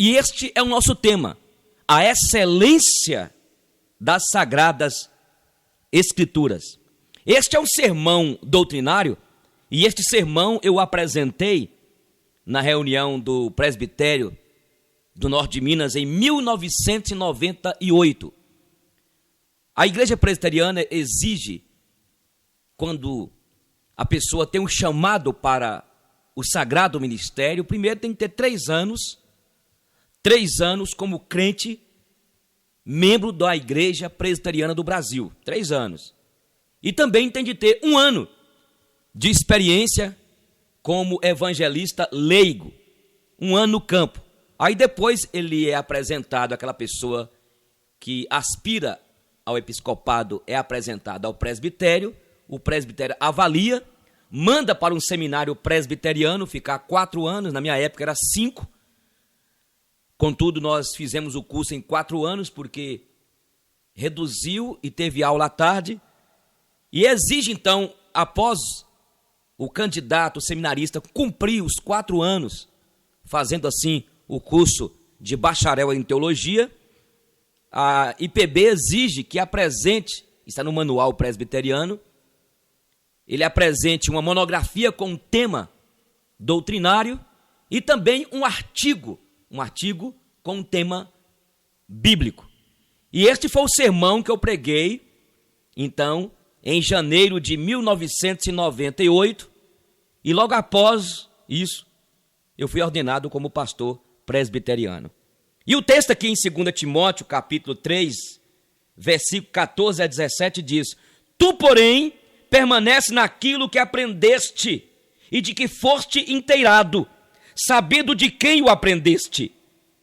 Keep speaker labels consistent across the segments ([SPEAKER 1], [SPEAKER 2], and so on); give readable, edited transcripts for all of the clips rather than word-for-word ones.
[SPEAKER 1] E este é o nosso tema, a excelência das Sagradas Escrituras. Este é um sermão doutrinário, e este sermão eu apresentei na reunião do presbitério do norte de Minas em 1998. A igreja presbiteriana exige, quando a pessoa tem um chamado para o sagrado ministério, primeiro tem que ter 3 anos como crente, membro da igreja presbiteriana do Brasil, 3 anos. E também tem de ter 1 ano de experiência como evangelista leigo, 1 ano no campo. Aí depois ele é apresentado, aquela pessoa que aspira ao episcopado é apresentado ao presbitério, o presbitério avalia, manda para um seminário presbiteriano, ficar 4 anos, na minha época era 5. Contudo, nós fizemos o curso em 4 anos, porque reduziu e teve aula à tarde, e exige então, após o candidato, o seminarista, cumprir os 4 anos, fazendo assim o curso de bacharel em teologia, a IPB exige que apresente, está no manual presbiteriano, ele apresente uma monografia com um tema doutrinário e também um artigo com um tema bíblico. E este foi o sermão que eu preguei, então, em janeiro de 1998, e logo após isso, eu fui ordenado como pastor presbiteriano. E o texto aqui em 2 Timóteo, capítulo 3, versículo 14 a 17, diz: Tu, porém, permanece naquilo que aprendeste e de que foste inteirado, sabendo de quem o aprendeste,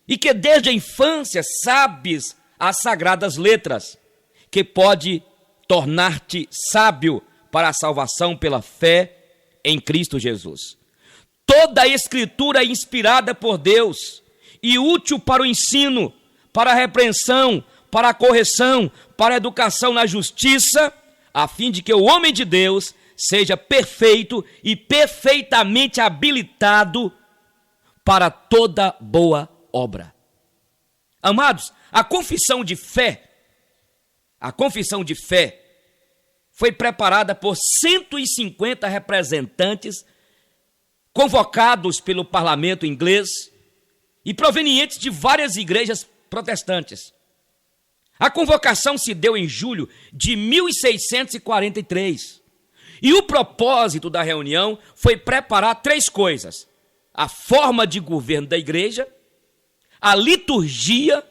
[SPEAKER 1] e que desde a infância sabes as sagradas letras, que pode tornar-te sábio para a salvação pela fé em Cristo Jesus. Toda a Escritura é inspirada por Deus e útil para o ensino, para a repreensão, para a correção, para a educação na justiça, a fim de que o homem de Deus seja perfeito e perfeitamente habilitado para toda boa obra. Amados, a confissão de fé foi preparada por 150 representantes convocados pelo parlamento inglês e provenientes de várias igrejas protestantes. A convocação se deu em julho de 1643. E o propósito da reunião foi preparar 3 coisas: a forma de governo da igreja, a liturgia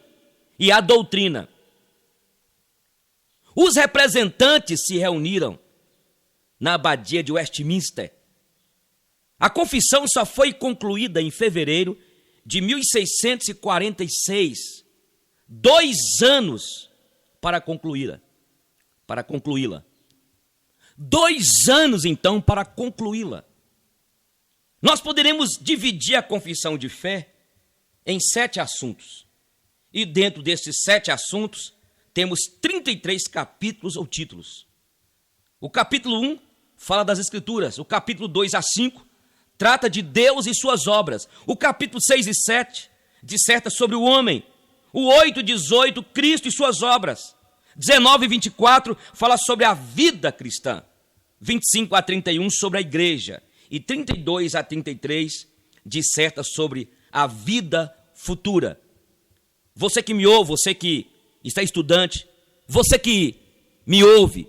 [SPEAKER 1] e a doutrina. Os representantes se reuniram na abadia de Westminster. A confissão só foi concluída em fevereiro de 1646. 2 anos para concluí-la. 2 anos, então, para concluí-la. Nós poderemos dividir a confissão de fé em 7 assuntos. E dentro desses 7 assuntos, temos 33 capítulos ou títulos. O capítulo 1 fala das Escrituras. O capítulo 2 a 5 trata de Deus e suas obras. O capítulo 6 e 7 disserta sobre o homem. O 8 e 18, Cristo e suas obras. 19 e 24 fala sobre a vida cristã. 25 a 31 sobre a igreja. E 32 a 33 disserta sobre a vida futura. Você que me ouve, você que está estudante, você que me ouve,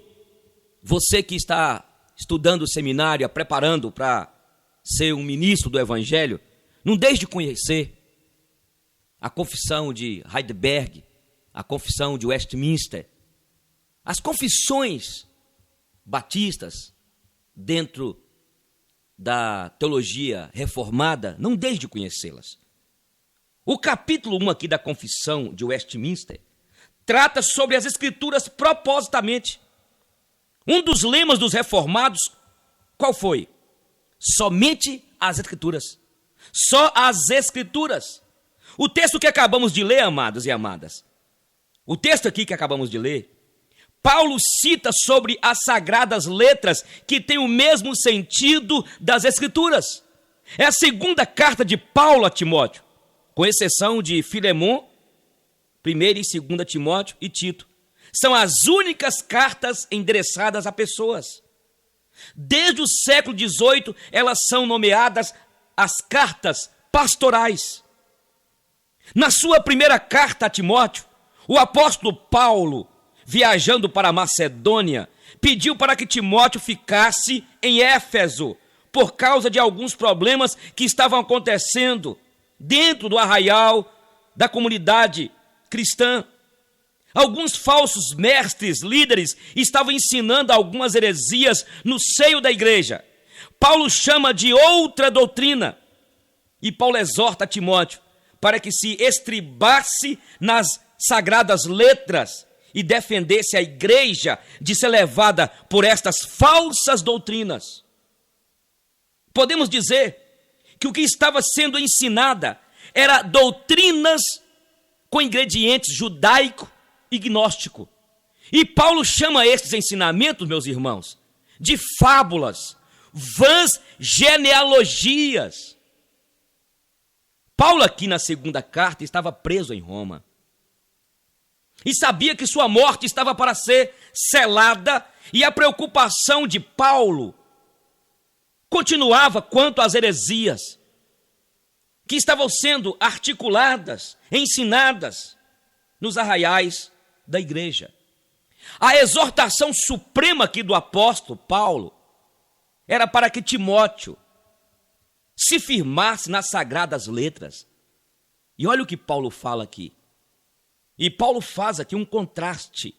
[SPEAKER 1] você que está estudando o seminário, preparando para ser um ministro do Evangelho, não deixe de conhecer a confissão de Heidelberg, a confissão de Westminster, as confissões batistas dentro da teologia reformada, não deixe de conhecê-las. O capítulo 1 aqui da confissão de Westminster trata sobre as Escrituras propositamente. Um dos lemas dos reformados, qual foi? Somente as Escrituras. Só as Escrituras. O texto que acabamos de ler, amados e amadas, o texto aqui que acabamos de ler, Paulo cita sobre as sagradas letras que têm o mesmo sentido das Escrituras. É a segunda carta de Paulo a Timóteo. com exceção de Filemon, 1ª e 2ª Timóteo e Tito. São as únicas cartas endereçadas a pessoas. Desde o século XVIII, elas são nomeadas as cartas pastorais. Na sua primeira carta a Timóteo, o apóstolo Paulo, viajando para a Macedônia, pediu para que Timóteo ficasse em Éfeso, por causa de alguns problemas que estavam acontecendo dentro do arraial da comunidade cristã. Alguns falsos mestres, líderes, estavam ensinando algumas heresias no seio da igreja. Paulo chama de outra doutrina. E Paulo exorta Timóteo para que se estribasse nas sagradas letras e defendesse a igreja de ser levada por estas falsas doutrinas. Podemos dizer que o que estava sendo ensinada era doutrinas com ingredientes judaico e gnóstico. E Paulo chama estes ensinamentos, meus irmãos, de fábulas, vãs genealogias. Paulo aqui na segunda carta estava preso em Roma. E sabia que sua morte estava para ser selada, e a preocupação de Paulo continuava quanto às heresias que estavam sendo articuladas, ensinadas nos arraiais da igreja. A exortação suprema aqui do apóstolo Paulo era para que Timóteo se firmasse nas sagradas letras. E olha o que Paulo fala aqui. E Paulo faz aqui um contraste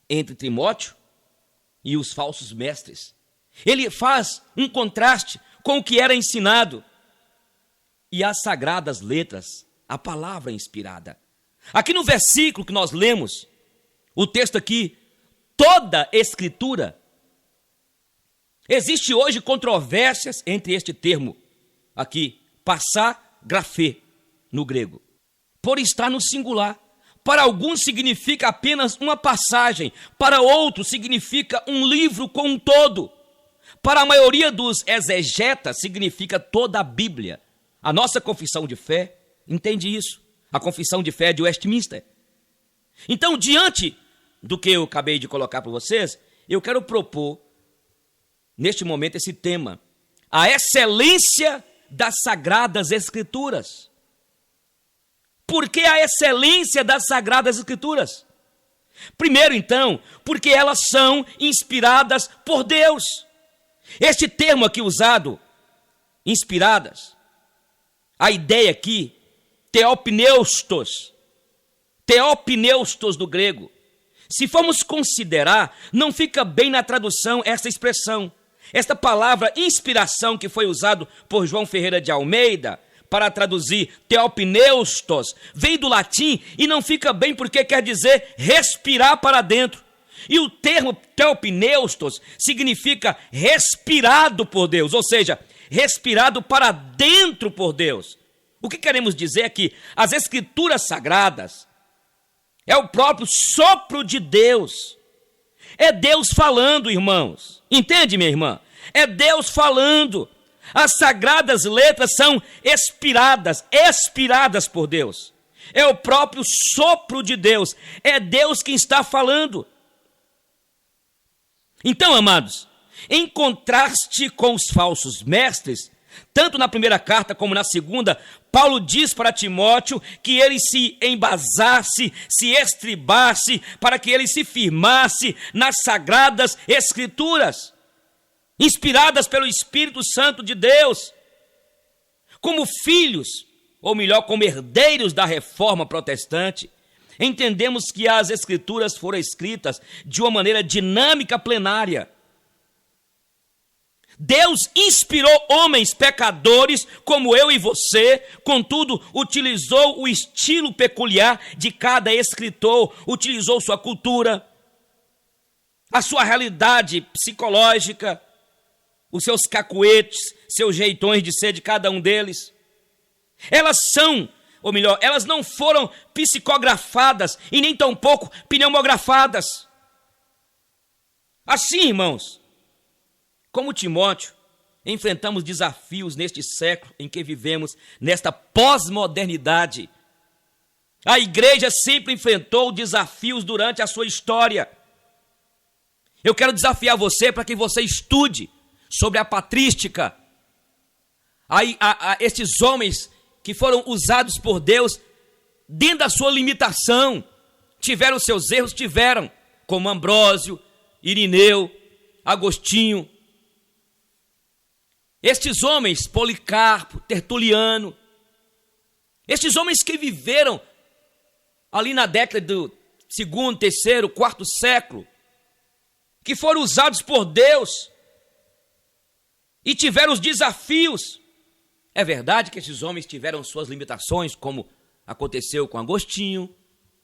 [SPEAKER 1] entre Timóteo e os falsos mestres. Ele faz um contraste com o que era ensinado e as sagradas letras, a palavra inspirada. Aqui no versículo que nós lemos, o texto aqui, toda escritura. Existe hoje controvérsias entre este termo aqui, passá grafê, no grego, por estar no singular. Para alguns significa apenas uma passagem, para outros significa um livro com um todo. Para a maioria dos exegetas significa toda a Bíblia. A nossa confissão de fé entende isso. A confissão de fé de Westminster. Então, diante do que eu acabei de colocar para vocês, eu quero propor, neste momento, esse tema: a excelência das Sagradas Escrituras. Por que a excelência das Sagradas Escrituras? Primeiro, então, porque elas são inspiradas por Deus. Este termo aqui usado, inspiradas, a ideia aqui, teopneustos do grego. Se formos considerar, não fica bem na tradução essa expressão. Esta palavra inspiração que foi usado por João Ferreira de Almeida para traduzir teopneustos, vem do latim e não fica bem porque quer dizer respirar para dentro. E o termo teopneustos significa respirado por Deus, ou seja, respirado para dentro por Deus. O que queremos dizer é que as Escrituras Sagradas é o próprio sopro de Deus. É Deus falando, irmãos. Entende, minha irmã? É Deus falando. As sagradas letras são expiradas por Deus. É o próprio sopro de Deus. É Deus quem está falando. Então, amados, em contraste com os falsos mestres, tanto na primeira carta como na segunda, Paulo diz para Timóteo que ele se embasasse, se estribasse, para que ele se firmasse nas sagradas Escrituras, inspiradas pelo Espírito Santo de Deus. Como filhos, ou melhor, como herdeiros da Reforma Protestante, entendemos que as Escrituras foram escritas de uma maneira dinâmica, plenária. Deus inspirou homens pecadores como eu e você, contudo, utilizou o estilo peculiar de cada escritor, utilizou sua cultura, a sua realidade psicológica, os seus cacuetes, seus jeitões de ser de cada um deles. Elas são, ou melhor, elas não foram psicografadas e nem tampouco pneumografadas. Assim, irmãos, como Timóteo, enfrentamos desafios neste século em que vivemos, nesta pós-modernidade. A igreja sempre enfrentou desafios durante a sua história. Eu quero desafiar você para que você estude sobre a patrística. Estes homens que foram usados por Deus dentro da sua limitação. Tiveram seus erros? Tiveram. Como Ambrósio, Irineu, Agostinho. Estes homens, Policarpo, Tertuliano, estes homens que viveram ali na década do 2º, 3º, 4º século, que foram usados por Deus e tiveram os desafios. É verdade que esses homens tiveram suas limitações, como aconteceu com Agostinho.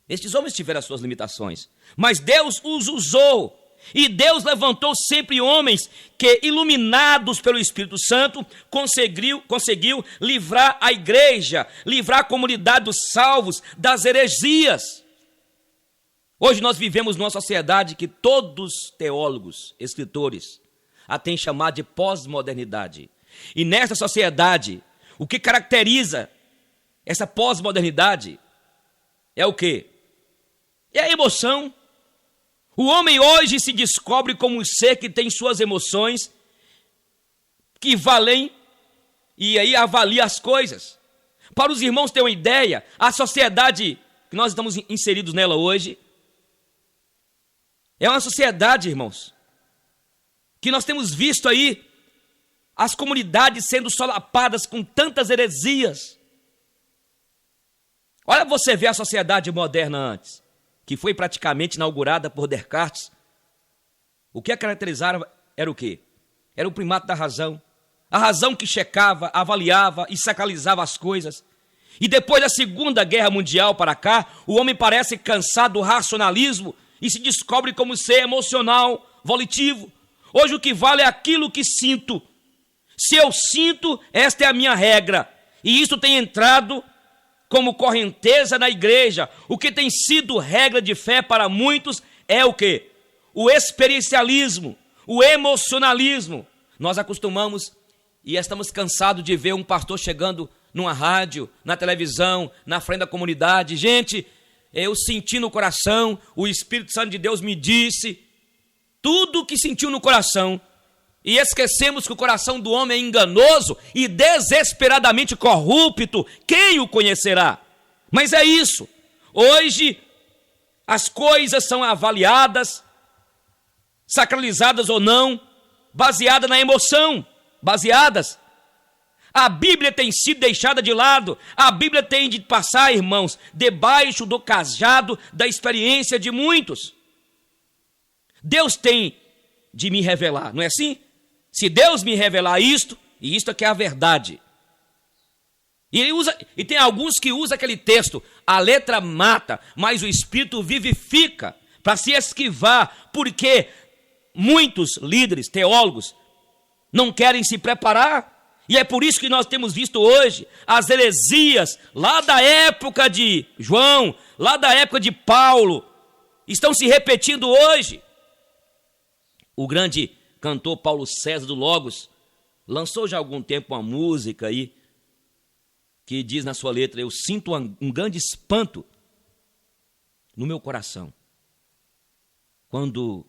[SPEAKER 1] Estes homens tiveram as suas limitações, mas Deus os usou. E Deus levantou sempre homens que, iluminados pelo Espírito Santo, conseguiu livrar a igreja, livrar a comunidade dos salvos das heresias. Hoje nós vivemos numa sociedade que todos os teólogos, escritores, a têm chamado de pós-modernidade. E nesta sociedade, o que caracteriza essa pós-modernidade é o quê? É a emoção. O homem hoje se descobre como um ser que tem suas emoções, que valem, e aí avalia as coisas. Para os irmãos terem uma ideia, a sociedade que nós estamos inseridos nela hoje, é uma sociedade, irmãos, que nós temos visto aí, as comunidades sendo solapadas com tantas heresias. Olha você ver a sociedade moderna antes, que foi praticamente inaugurada por Descartes. O que a caracterizava era o quê? Era o primato da razão. A razão que checava, avaliava e sacralizava as coisas. E depois da Segunda Guerra Mundial para cá, o homem parece cansado do racionalismo e se descobre como ser emocional, volitivo. Hoje o que vale é aquilo que sinto. Se eu sinto, esta é a minha regra. E isso tem entrado como correnteza na igreja. O que tem sido regra de fé para muitos é o quê? O experiencialismo, o emocionalismo. Nós acostumamos e estamos cansados de ver um pastor chegando numa rádio, na televisão, na frente da comunidade. Gente, eu senti no coração, o Espírito Santo de Deus me disse tudo o que sentiu no coração. E esquecemos que o coração do homem é enganoso e desesperadamente corrupto. Quem o conhecerá? Mas é isso. Hoje as coisas são avaliadas, sacralizadas ou não, baseadas na emoção, baseadas. A Bíblia tem sido deixada de lado. A Bíblia tem de passar, irmãos, debaixo do cajado da experiência de muitos. Deus tem de me revelar, não é assim? Se Deus me revelar isto, e isto é que é a verdade. E tem alguns que usam aquele texto, a letra mata, mas o Espírito vivifica, para se esquivar, porque muitos líderes, teólogos, não querem se preparar. E é por isso que nós temos visto hoje as heresias, lá da época de João, lá da época de Paulo, estão se repetindo hoje. O grande cantor Paulo César do Logos lançou já há algum tempo uma música aí que diz na sua letra: eu sinto um grande espanto no meu coração quando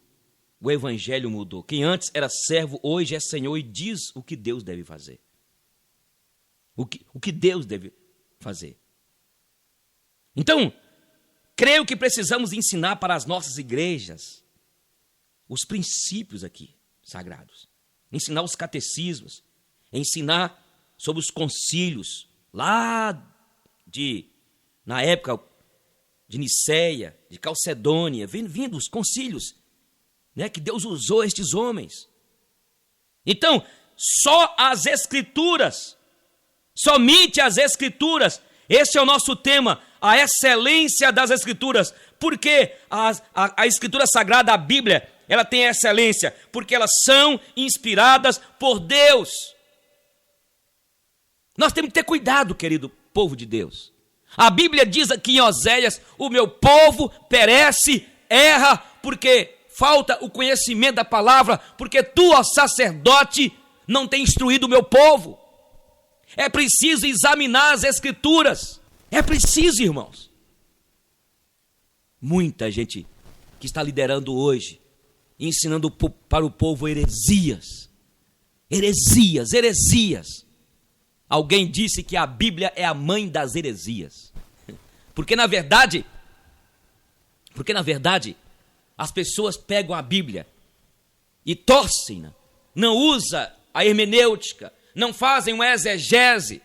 [SPEAKER 1] o evangelho mudou. Quem antes era servo, hoje é senhor e diz o que Deus deve fazer. O que Deus deve fazer. Então, creio que precisamos ensinar para as nossas igrejas os princípios aqui sagrados, ensinar os catecismos, ensinar sobre os concílios, lá na época de Niceia, de Calcedônia, vindo os concílios, né, que Deus usou estes homens. Então, só as Escrituras, somente as Escrituras, esse é o nosso tema, a excelência das Escrituras, porque a Escritura Sagrada, a Bíblia, ela tem excelência, porque elas são inspiradas por Deus. Nós temos que ter cuidado, querido povo de Deus. A Bíblia diz aqui em Oséias: o meu povo perece, erra, porque falta o conhecimento da palavra, porque tu, ó sacerdote, não tem instruído o meu povo. É preciso examinar as Escrituras. É preciso, irmãos. Muita gente que está liderando hoje, ensinando para o povo heresias. Heresias. Alguém disse que a Bíblia é a mãe das heresias. Porque na verdade, as pessoas pegam a Bíblia e torcem, não usa a hermenêutica, não fazem uma exegese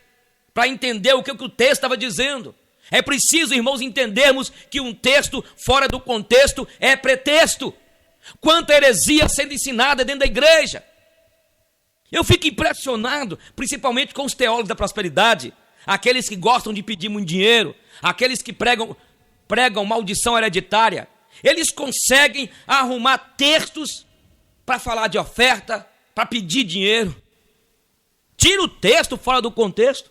[SPEAKER 1] para entender o que o texto estava dizendo. É preciso, irmãos, entendermos que um texto fora do contexto é pretexto. Quanta heresia sendo ensinada dentro da igreja. Eu fico impressionado, principalmente com os teólogos da prosperidade, aqueles que gostam de pedir muito dinheiro, aqueles que pregam maldição hereditária. Eles conseguem arrumar textos para falar de oferta, para pedir dinheiro. Tira o texto fora do contexto.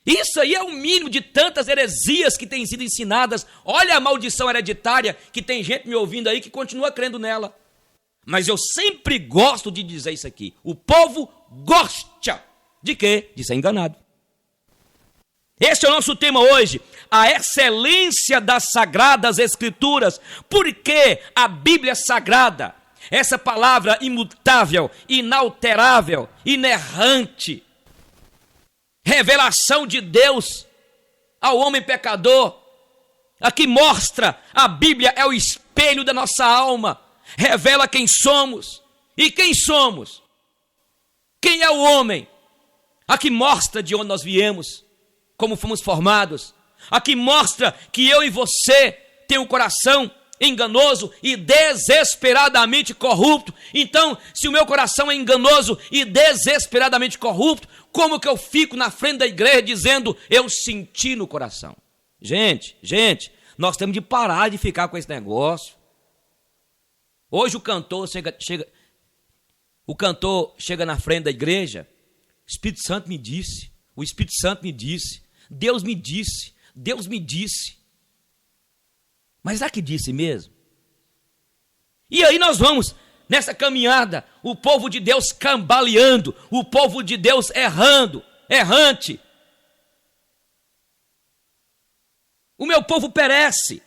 [SPEAKER 1] Isso aí é o mínimo de tantas heresias que têm sido ensinadas. Olha a maldição hereditária, que tem gente me ouvindo aí que continua crendo nela. Mas eu sempre gosto de dizer isso aqui. O povo gosta de quê? De ser enganado. Esse é o nosso tema hoje, a excelência das Sagradas Escrituras. Por que a Bíblia é sagrada? Essa palavra imutável, inalterável, inerrante, revelação de Deus ao homem pecador. Aqui mostra, a Bíblia é o espelho da nossa alma, revela quem somos. E quem somos? Quem é o homem? Aqui mostra de onde nós viemos, como fomos formados. Aqui mostra que eu e você tem um coração enganoso e desesperadamente corrupto. Então, se o meu coração é enganoso e desesperadamente corrupto, como que eu fico na frente da igreja dizendo, eu senti no coração? Gente, nós temos de parar de ficar com esse negócio. Hoje o cantor chega na frente da igreja, o Espírito Santo me disse, Deus me disse. Mas será que disse mesmo? E aí nós vamos nessa caminhada, o povo de Deus cambaleando, o povo de Deus errante. O meu povo perece.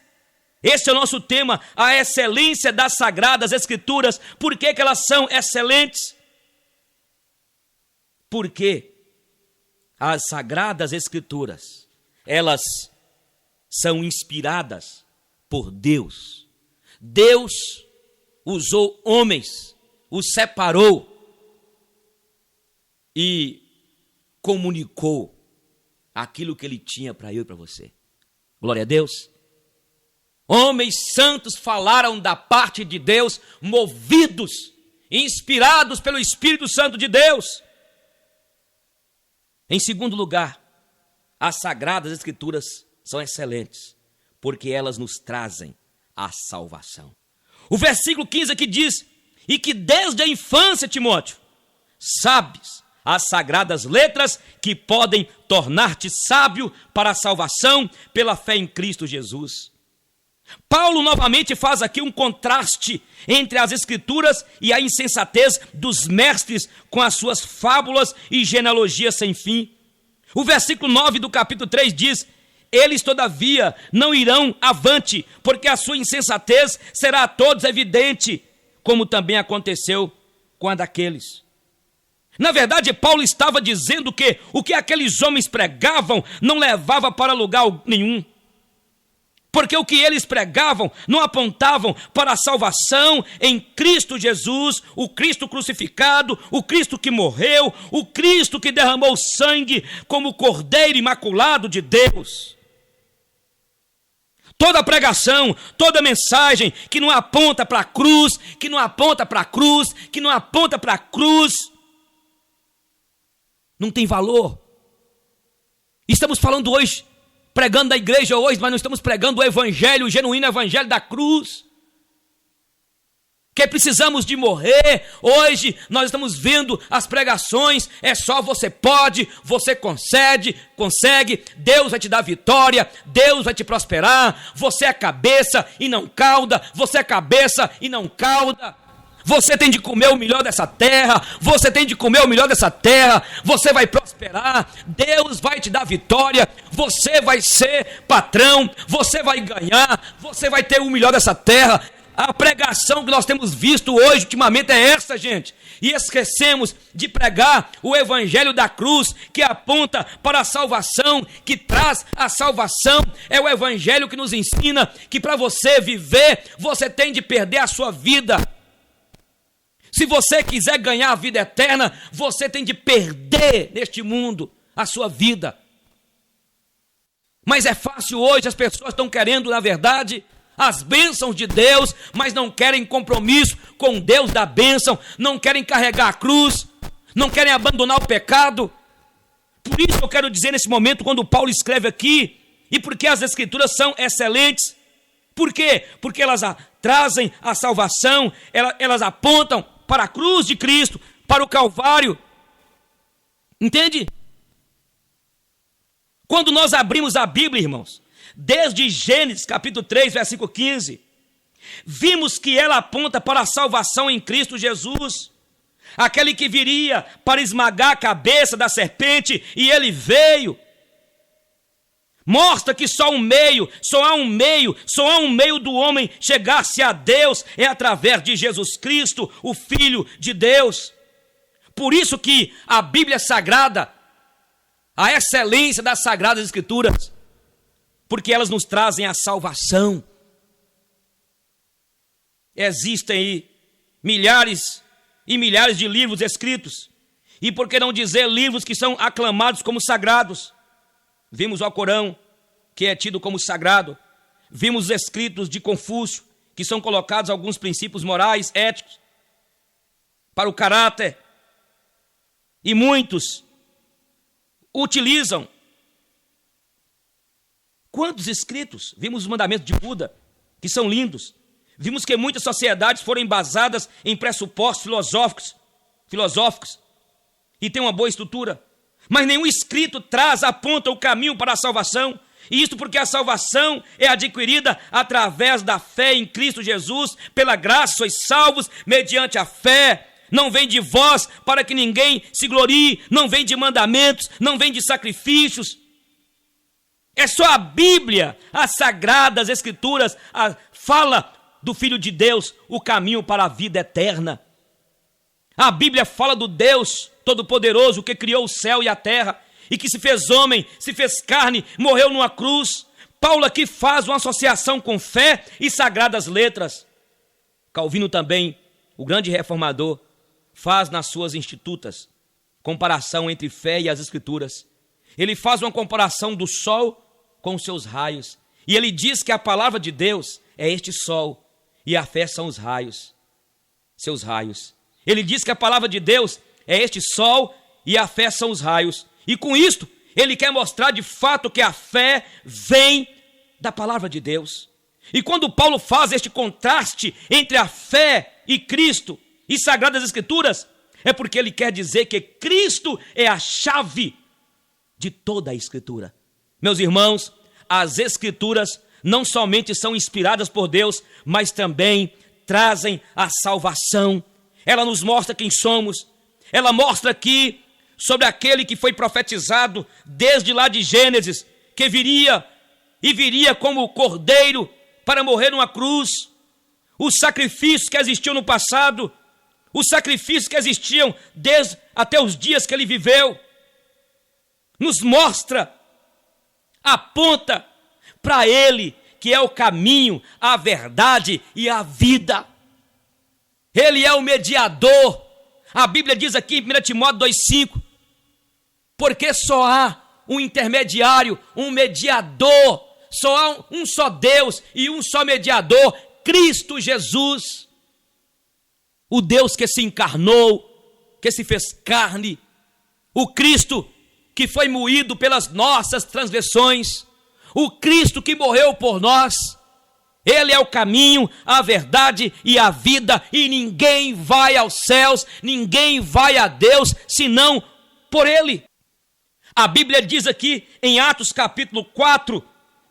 [SPEAKER 1] Esse é o nosso tema, a excelência das Sagradas Escrituras. Por que que elas são excelentes? Porque as Sagradas Escrituras, elas são inspiradas por Deus. Deus usou homens, os separou e comunicou aquilo que ele tinha para eu e para você. Glória a Deus. Homens santos falaram da parte de Deus, movidos, inspirados pelo Espírito Santo de Deus. Em segundo lugar, as Sagradas Escrituras são excelentes, porque elas nos trazem a salvação. O versículo 15 aqui diz, e que desde a infância, Timóteo, sabes as sagradas letras que podem tornar-te sábio para a salvação pela fé em Cristo Jesus. Paulo novamente faz aqui um contraste entre as Escrituras e a insensatez dos mestres com as suas fábulas e genealogias sem fim. O versículo 9 do capítulo 3 diz, eles todavia não irão avante, porque a sua insensatez será a todos evidente, como também aconteceu com a daqueles. Na verdade, Paulo estava dizendo que o que aqueles homens pregavam não levava para lugar nenhum. Porque o que eles pregavam não apontavam para a salvação em Cristo Jesus, o Cristo crucificado, o Cristo que morreu, o Cristo que derramou sangue como o Cordeiro Imaculado de Deus. Toda pregação, toda mensagem que não aponta para a cruz, que não aponta para a cruz, não tem valor. Estamos falando hoje, pregando da igreja hoje, mas não estamos pregando o evangelho, o genuíno evangelho da cruz. Que precisamos de morrer. Hoje nós estamos vendo as pregações, é só você pode, você consegue, Deus vai te dar vitória, Deus vai te prosperar, você é cabeça e não cauda, você é cabeça e não cauda. Você tem de comer o melhor dessa terra, você tem de comer o melhor dessa terra, você vai prosperar, Deus vai te dar vitória, você vai ser patrão, você vai ganhar, você vai ter o melhor dessa terra. A pregação que nós temos visto hoje, ultimamente, é essa, gente. E esquecemos de pregar o evangelho da cruz, que aponta para a salvação, que traz a salvação. É o evangelho que nos ensina que para você viver, você tem de perder a sua vida. Se você quiser ganhar a vida eterna, você tem de perder neste mundo a sua vida. Mas é fácil hoje, as pessoas estão querendo, na verdade, as bênçãos de Deus, mas não querem compromisso com Deus da bênção, não querem carregar a cruz, não querem abandonar o pecado. Por isso eu quero dizer nesse momento, quando Paulo escreve aqui, e porque as escrituras são excelentes. Por quê? Porque elas trazem a salvação, elas apontam para a cruz de Cristo, para o Calvário. Entende? Quando nós abrimos a Bíblia, irmãos, desde Gênesis capítulo 3, versículo 15, vimos que ela aponta para a salvação em Cristo Jesus, aquele que viria para esmagar a cabeça da serpente, e ele veio. Mostra que só há um meio do homem chegar-se a Deus, é através de Jesus Cristo, o Filho de Deus. Por isso que a Bíblia Sagrada, a excelência das Sagradas Escrituras, porque elas nos trazem a salvação. Existem aí milhares e milhares de livros escritos, e por que não dizer livros que são aclamados como sagrados? Vimos o Alcorão, que é tido como sagrado. Vimos os escritos de Confúcio, que são colocados alguns princípios morais, éticos, para o caráter. E muitos utilizam. Quantos escritos? Vimos os mandamentos de Buda, que são lindos. Vimos que muitas sociedades foram embasadas em pressupostos filosóficos e têm uma boa estrutura. Mas nenhum escrito aponta o caminho para a salvação. E isto porque a salvação é adquirida através da fé em Cristo Jesus. Pela graça sois salvos mediante a fé. Não vem de vós para que ninguém se glorie. Não vem de mandamentos, não vem de sacrifícios. É só a Bíblia, as Sagradas Escrituras, fala do Filho de Deus, o caminho para a vida eterna. A Bíblia fala do Deus Todo-Poderoso que criou o céu e a terra e que se fez homem, se fez carne, morreu numa cruz. Paulo aqui faz uma associação com fé e sagradas letras. Calvino também, o grande reformador, faz nas suas Institutas comparação entre fé e as Escrituras. Ele faz uma comparação do sol com os seus raios. E ele diz que a palavra de Deus é este sol e a fé são os raios, seus raios. Ele diz que a palavra de Deus é este sol e a fé são os raios. E com isto, ele quer mostrar de fato que a fé vem da palavra de Deus. E quando Paulo faz este contraste entre a fé e Cristo e Sagradas Escrituras, é porque ele quer dizer que Cristo é a chave de toda a Escritura. Meus irmãos, as Escrituras não somente são inspiradas por Deus, mas também trazem a salvação. Ela nos mostra quem somos. Ela mostra aqui sobre aquele que foi profetizado desde lá de Gênesis, que viria como cordeiro para morrer numa cruz. Os sacrifícios que existiam no passado, os sacrifícios que existiam desde até os dias que ele viveu, nos mostra, aponta para ele que é o caminho, a verdade e a vida. Ele é o mediador. A Bíblia diz aqui em 1 Timóteo 2,5, porque só há um intermediário, um mediador, só há um só Deus e um só mediador, Cristo Jesus. O Deus que se encarnou, que se fez carne, o Cristo que foi moído pelas nossas transgressões, o Cristo que morreu por nós. Ele é o caminho, a verdade e a vida, e ninguém vai aos céus, ninguém vai a Deus, senão por Ele. A Bíblia diz aqui em Atos capítulo 4,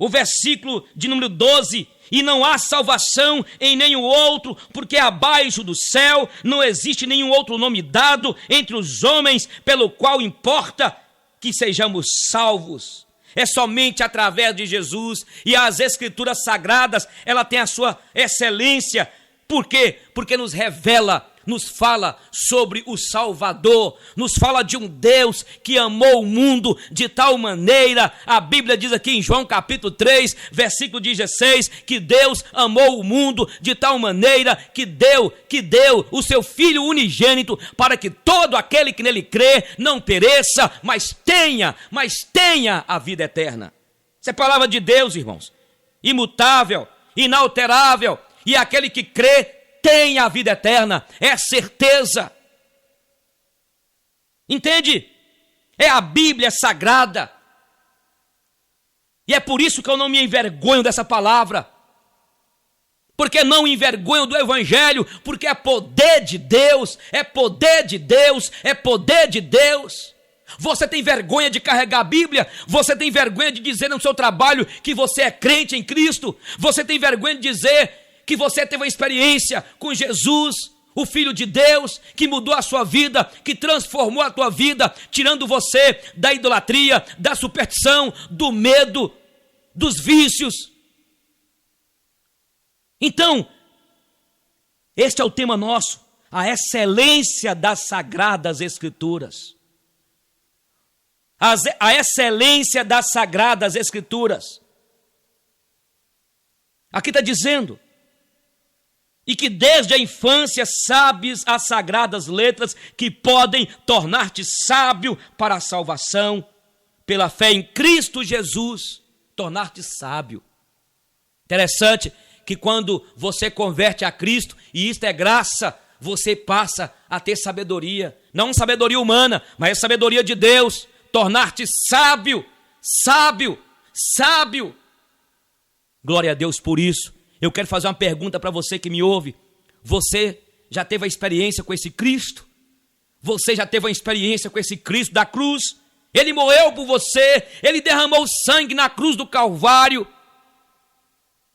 [SPEAKER 1] o versículo de número 12, e não há salvação em nenhum outro, porque abaixo do céu não existe nenhum outro nome dado entre os homens, pelo qual importa que sejamos salvos. É somente através de Jesus, e as Escrituras Sagradas, ela tem a sua excelência. Por quê? Porque nos revela, nos fala sobre o Salvador, nos fala de um Deus que amou o mundo de tal maneira. A Bíblia diz aqui em João capítulo 3, versículo 16, que Deus amou o mundo de tal maneira que deu o seu Filho unigênito, para que todo aquele que nele crê não pereça, mas tenha a vida eterna. Essa é a palavra de Deus, irmãos, imutável, inalterável, e aquele que crê tem a vida eterna, é certeza. Entende? É a Bíblia sagrada. E é por isso que eu não me envergonho dessa palavra. Porque não me envergonho do Evangelho, porque é poder de Deus, é poder de Deus, é poder de Deus. Você tem vergonha de carregar a Bíblia? Você tem vergonha de dizer no seu trabalho que você é crente em Cristo? Você tem vergonha de dizer que você teve uma experiência com Jesus, o Filho de Deus, que mudou a sua vida, que transformou a tua vida, tirando você da idolatria, da superstição, do medo, dos vícios? Então, este é o tema nosso, a excelência das Sagradas Escrituras. A excelência das Sagradas Escrituras. Aqui está dizendo: e que desde a infância sabes as sagradas letras que podem tornar-te sábio para a salvação, pela fé em Cristo Jesus, tornar-te sábio. Interessante que quando você converte a Cristo, e isto é graça, você passa a ter sabedoria, não sabedoria humana, mas sabedoria de Deus, tornar-te sábio, sábio, sábio. Glória a Deus por isso. Eu quero fazer uma pergunta para você que me ouve. Você já teve a experiência com esse Cristo? Você já teve a experiência com esse Cristo da cruz? Ele morreu por você, ele derramou sangue na cruz do Calvário.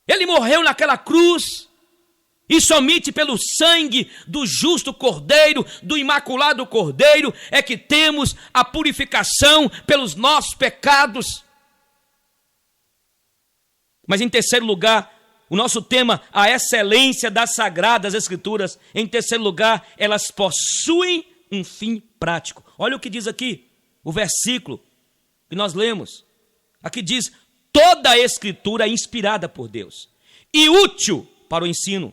[SPEAKER 1] Ele morreu naquela cruz. E somente pelo sangue do justo Cordeiro, do imaculado Cordeiro, é que temos a purificação pelos nossos pecados. Mas em terceiro lugar, o nosso tema, a excelência das Sagradas Escrituras. Em terceiro lugar, elas possuem um fim prático. Olha o que diz aqui, o versículo que nós lemos. Aqui diz: toda a Escritura é inspirada por Deus e útil para o ensino,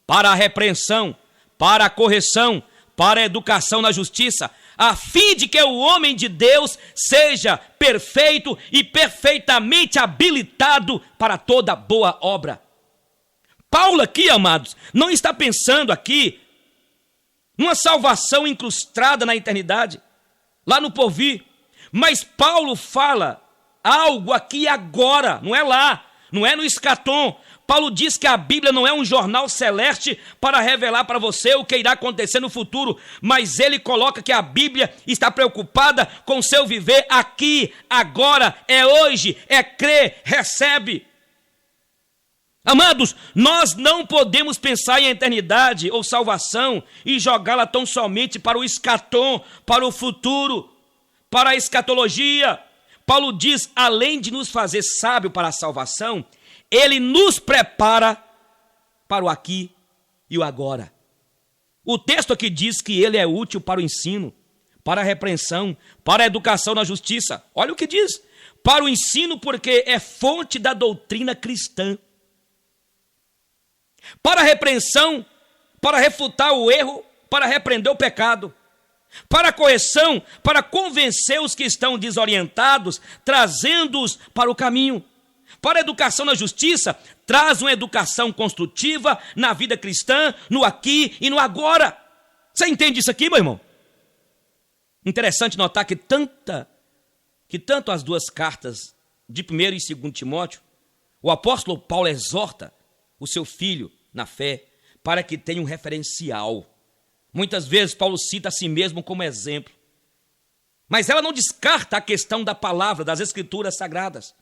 [SPEAKER 1] para a repreensão, para a correção, para a educação na justiça, a fim de que o homem de Deus seja perfeito e perfeitamente habilitado para toda boa obra. Paulo aqui, amados, não está pensando aqui numa salvação incrustada na eternidade, lá no porvir, mas Paulo fala algo aqui agora, não é lá, não é no escatom. Paulo diz que a Bíblia não é um jornal celeste para revelar para você o que irá acontecer no futuro, mas ele coloca que a Bíblia está preocupada com o seu viver aqui, agora, é hoje, é crer, recebe. Amados, nós não podemos pensar em eternidade ou salvação e jogá-la tão somente para o escatom, para o futuro, para a escatologia. Paulo diz, além de nos fazer sábio para a salvação, ele nos prepara para o aqui e o agora. O texto aqui diz que ele é útil para o ensino, para a repreensão, para a educação na justiça. Olha o que diz: para o ensino, porque é fonte da doutrina cristã. Para a repreensão, para refutar o erro, para repreender o pecado. Para a correção, para convencer os que estão desorientados, trazendo-os para o caminho. Para a educação na justiça, traz uma educação construtiva na vida cristã, no aqui e no agora. Você entende isso aqui, meu irmão? Interessante notar que tanto as duas cartas de 1 e 2 Timóteo, o apóstolo Paulo exorta o seu filho na fé para que tenha um referencial. Muitas vezes Paulo cita a si mesmo como exemplo, mas ela não descarta a questão da palavra, das Escrituras Sagradas.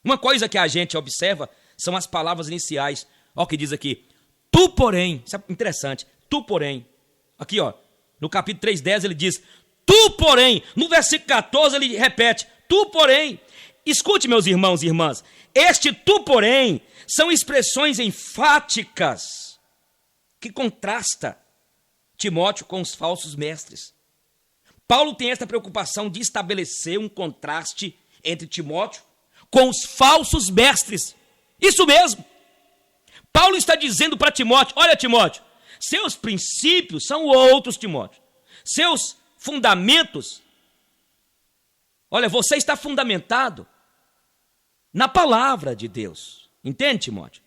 [SPEAKER 1] Uma coisa que a gente observa são as palavras iniciais. Olha o que diz aqui. Tu, porém, isso é interessante, tu, porém. Aqui, ó, no capítulo 3:10 ele diz, tu, porém. No versículo 14 ele repete, tu, porém. Escute, meus irmãos e irmãs, este tu, porém, são expressões enfáticas que contrasta Timóteo com os falsos mestres. Paulo tem esta preocupação de estabelecer um contraste entre Timóteo com os falsos mestres. Isso mesmo. Paulo está dizendo para Timóteo, olha Timóteo, seus princípios são outros, Timóteo. Seus fundamentos, olha, você está fundamentado na palavra de Deus. Entende, Timóteo?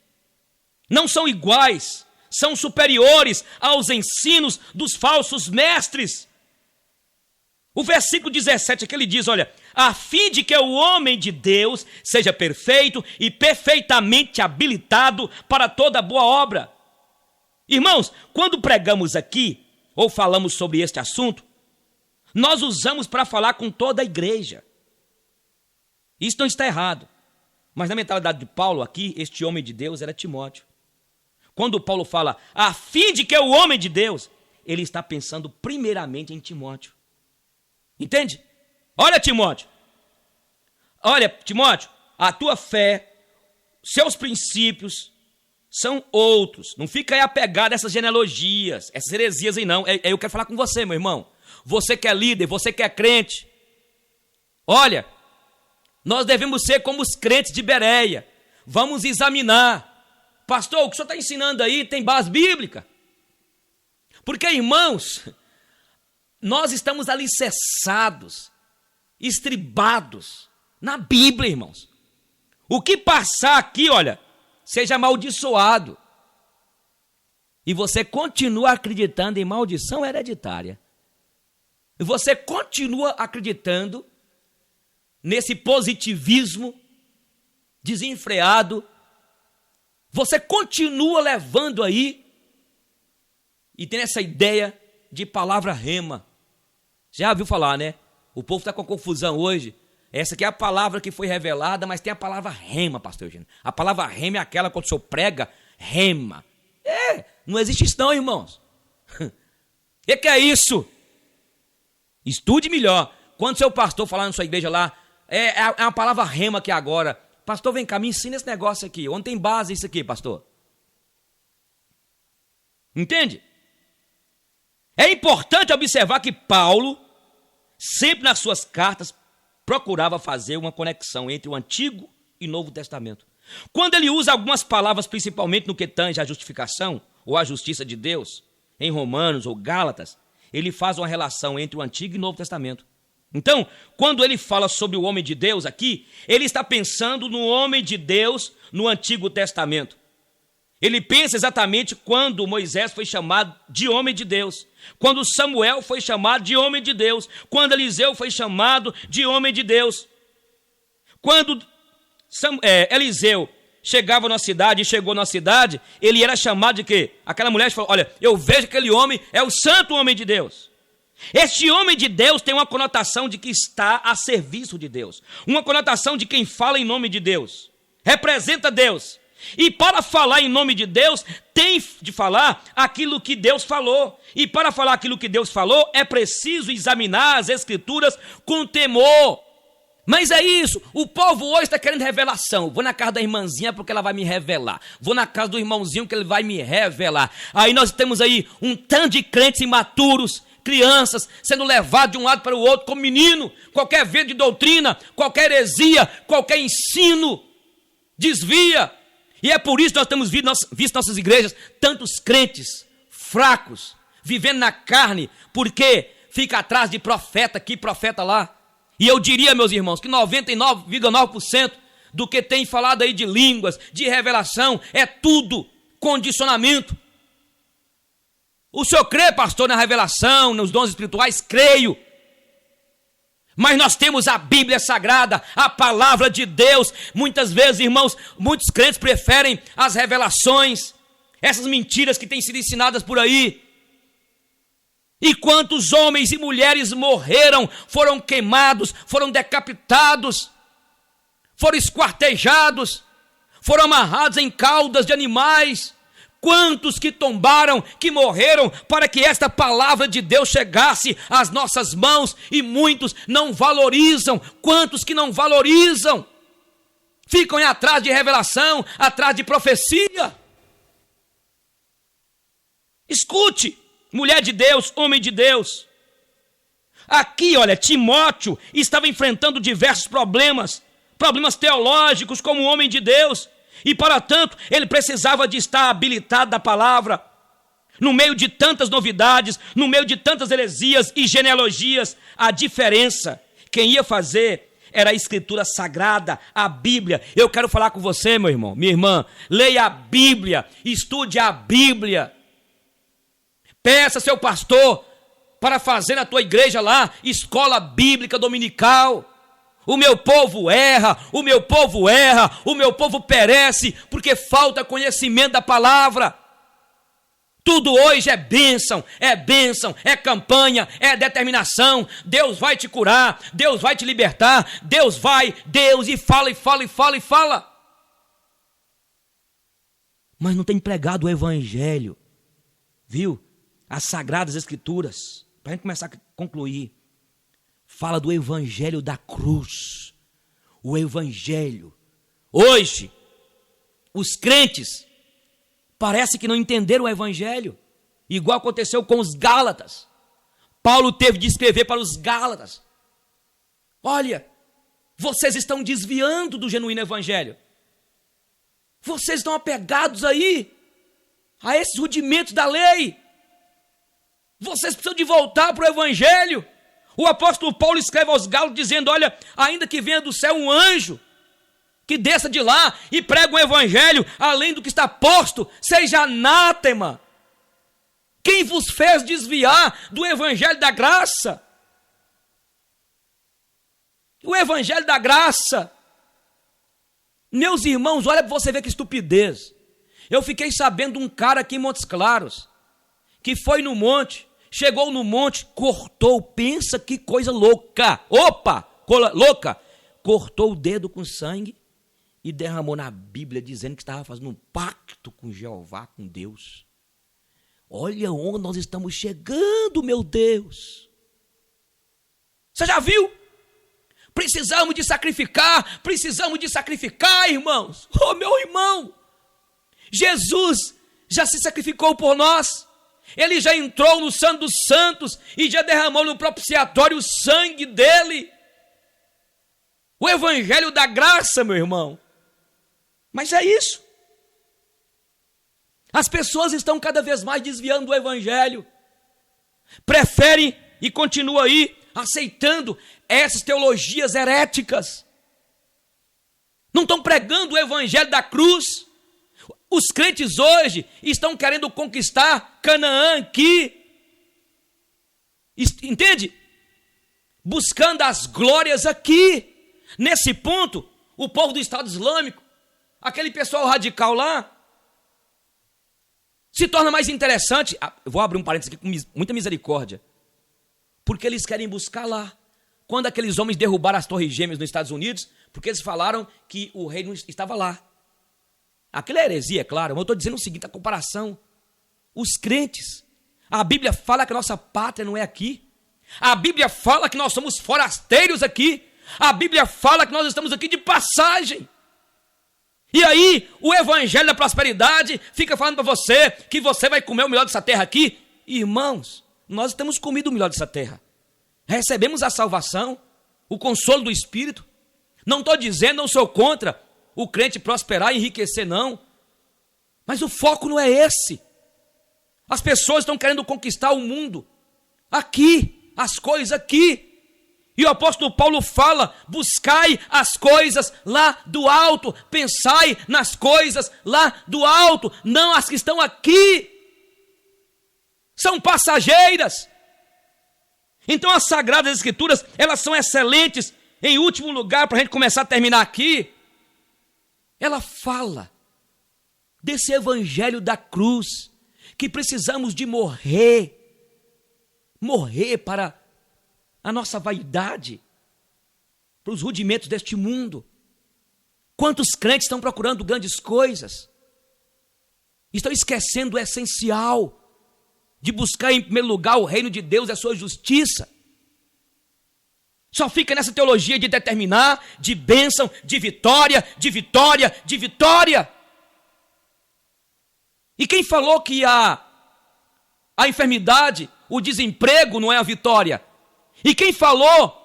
[SPEAKER 1] Não são iguais, são superiores aos ensinos dos falsos mestres. O versículo 17 aqui ele diz, olha, a fim de que o homem de Deus seja perfeito e perfeitamente habilitado para toda boa obra. Irmãos, quando pregamos aqui, ou falamos sobre este assunto, nós usamos para falar com toda a igreja. Isso não está errado. Mas na mentalidade de Paulo aqui, este homem de Deus era Timóteo. Quando Paulo fala, a fim de que o homem de Deus, ele está pensando primeiramente em Timóteo. Entende? Olha, Timóteo. Olha, Timóteo, a tua fé, seus princípios são outros. Não fica aí apegado a essas genealogias, essas heresias aí não. Eu quero falar com você, meu irmão. Você que é líder, você que é crente. Olha, nós devemos ser como os crentes de Bereia. Vamos examinar. Pastor, o que o senhor está ensinando aí tem base bíblica? Porque, irmãos, nós estamos alicerçados, estribados na Bíblia, irmãos. O que passar aqui, olha, seja amaldiçoado. E você continua acreditando em maldição hereditária. E você continua acreditando nesse positivismo desenfreado. Você continua levando aí e tem essa ideia de palavra rema. Já ouviu falar, né? O povo está com confusão hoje. Essa aqui é a palavra que foi revelada, mas tem a palavra rema, pastor Eugênio. A palavra rema é aquela quando o senhor prega, rema. Não existe isso não, irmãos. O que é isso? Estude melhor. Quando o seu pastor falar na sua igreja lá, é uma palavra rema aqui agora. Pastor, vem cá, me ensina esse negócio aqui. Onde tem base isso aqui, pastor? Entende? É importante observar que Paulo, sempre nas suas cartas, procurava fazer uma conexão entre o Antigo e Novo Testamento. Quando ele usa algumas palavras, principalmente no que tange à justificação ou à justiça de Deus, em Romanos ou Gálatas, ele faz uma relação entre o Antigo e o Novo Testamento. Então, quando ele fala sobre o homem de Deus aqui, ele está pensando no homem de Deus no Antigo Testamento. Ele pensa exatamente quando Moisés foi chamado de homem de Deus, quando Samuel foi chamado de homem de Deus, quando Eliseu foi chamado de homem de Deus. Quando Eliseu chegava na cidade e chegou na cidade, ele era chamado de quê? Aquela mulher falou, olha, eu vejo que aquele homem é o santo homem de Deus. Este homem de Deus tem uma conotação de que está a serviço de Deus, uma conotação de quem fala em nome de Deus, representa Deus. E para falar em nome de Deus, tem de falar aquilo que Deus falou. E para falar aquilo que Deus falou, é preciso examinar as Escrituras com temor. Mas é isso, o povo hoje está querendo revelação. Vou na casa da irmãzinha porque ela vai me revelar. Vou na casa do irmãozinho que ele vai me revelar. Aí nós temos aí um tanto de crentes imaturos, crianças sendo levados de um lado para o outro como menino. Qualquer vento de doutrina, qualquer heresia, qualquer ensino desvia. E é por isso que nós temos visto nossas igrejas tantos crentes fracos, vivendo na carne, porque fica atrás de profeta aqui, profeta lá. E eu diria, meus irmãos, que 99,9% do que tem falado aí de línguas, de revelação, é tudo condicionamento. O senhor crê, pastor, na revelação, nos dons espirituais? Creio. Mas nós temos a Bíblia Sagrada, a palavra de Deus. Muitas vezes, irmãos, muitos crentes preferem as revelações, essas mentiras que têm sido ensinadas por aí. E quantos homens e mulheres morreram, foram queimados, foram decapitados, foram esquartejados, foram amarrados em caudas de animais. Quantos que tombaram, que morreram, para que esta palavra de Deus chegasse às nossas mãos, e muitos não valorizam. Quantos que não valorizam, ficam atrás de revelação, atrás de profecia. Escute, mulher de Deus, homem de Deus. Aqui, olha, Timóteo estava enfrentando diversos problemas teológicos como homem de Deus, e para tanto ele precisava de estar habilitado da palavra. No meio de tantas novidades, no meio de tantas heresias e genealogias, a diferença, quem ia fazer era a escritura sagrada, a Bíblia. Eu quero falar com você, meu irmão, minha irmã, leia a Bíblia, estude a Bíblia. Peça seu pastor para fazer na tua igreja lá, escola bíblica dominical. O meu povo erra, o meu povo perece, porque falta conhecimento da palavra. Tudo hoje é bênção, é campanha, é determinação. Deus vai te curar, Deus vai te libertar, Deus e fala. Mas não tem pregado o evangelho, viu? As sagradas escrituras, para a gente começar a concluir. Fala do evangelho da cruz. O evangelho. Hoje, os crentes parece que não entenderam o evangelho. Igual aconteceu com os Gálatas. Paulo teve de escrever para os Gálatas: olha, vocês estão desviando do genuíno evangelho. Vocês estão apegados aí a esses rudimentos da lei. Vocês precisam de voltar para o evangelho. O apóstolo Paulo escreve aos Gálatas dizendo: olha, ainda que venha do céu um anjo, que desça de lá e prega um evangelho além do que está posto, seja anátema. Quem vos fez desviar do evangelho da graça? O evangelho da graça. Meus irmãos, olha para você ver que estupidez. Eu fiquei sabendo de um cara aqui em Montes Claros, que foi no monte, chegou no monte, cortou, pensa que coisa louca, louca, cortou o dedo com sangue e derramou na Bíblia dizendo que estava fazendo um pacto com Jeová, com Deus. Olha onde nós estamos chegando, meu Deus. Você já viu? Precisamos de sacrificar, irmãos. Oh, meu irmão, Jesus já se sacrificou por nós. Ele já entrou no Santo dos Santos e já derramou no propiciatório o sangue dele. O evangelho da graça, meu irmão. Mas é isso. As pessoas estão cada vez mais desviando do evangelho. Preferem e continuam aí aceitando essas teologias heréticas. Não estão pregando o evangelho da cruz. Os crentes hoje estão querendo conquistar Canaã aqui. Entende? Buscando as glórias aqui. Nesse ponto, o povo do Estado Islâmico, aquele pessoal radical lá, se torna mais interessante. Eu vou abrir um parênteses aqui com muita misericórdia. Porque eles querem buscar lá. Quando aqueles homens derrubaram as Torres Gêmeas nos Estados Unidos, porque eles falaram que o reino estava lá. Aquilo é heresia, é claro, mas eu estou dizendo o seguinte, a comparação. Os crentes, a Bíblia fala que a nossa pátria não é aqui. A Bíblia fala que nós somos forasteiros aqui. A Bíblia fala que nós estamos aqui de passagem. E aí, o evangelho da prosperidade fica falando para você que você vai comer o melhor dessa terra aqui. Irmãos, nós temos comido o melhor dessa terra. Recebemos a salvação, o consolo do Espírito. Não estou dizendo, não sou contra o crente prosperar e enriquecer, não. Mas o foco não é esse. As pessoas estão querendo conquistar o mundo aqui, as coisas aqui. E o apóstolo Paulo fala: buscai as coisas lá do alto, pensai nas coisas lá do alto, não as que estão aqui. São passageiras. Então as Sagradas Escrituras, elas são excelentes. Em último lugar, para a gente começar a terminar aqui, ela fala desse evangelho da cruz, que precisamos de morrer para a nossa vaidade, para os rudimentos deste mundo. Quantos crentes estão procurando grandes coisas? Estão esquecendo o essencial de buscar em primeiro lugar o reino de Deus e a sua justiça. Só fica nessa teologia de determinar, de bênção, de vitória, de vitória, de vitória. E quem falou que a enfermidade, o desemprego não é a vitória? E quem falou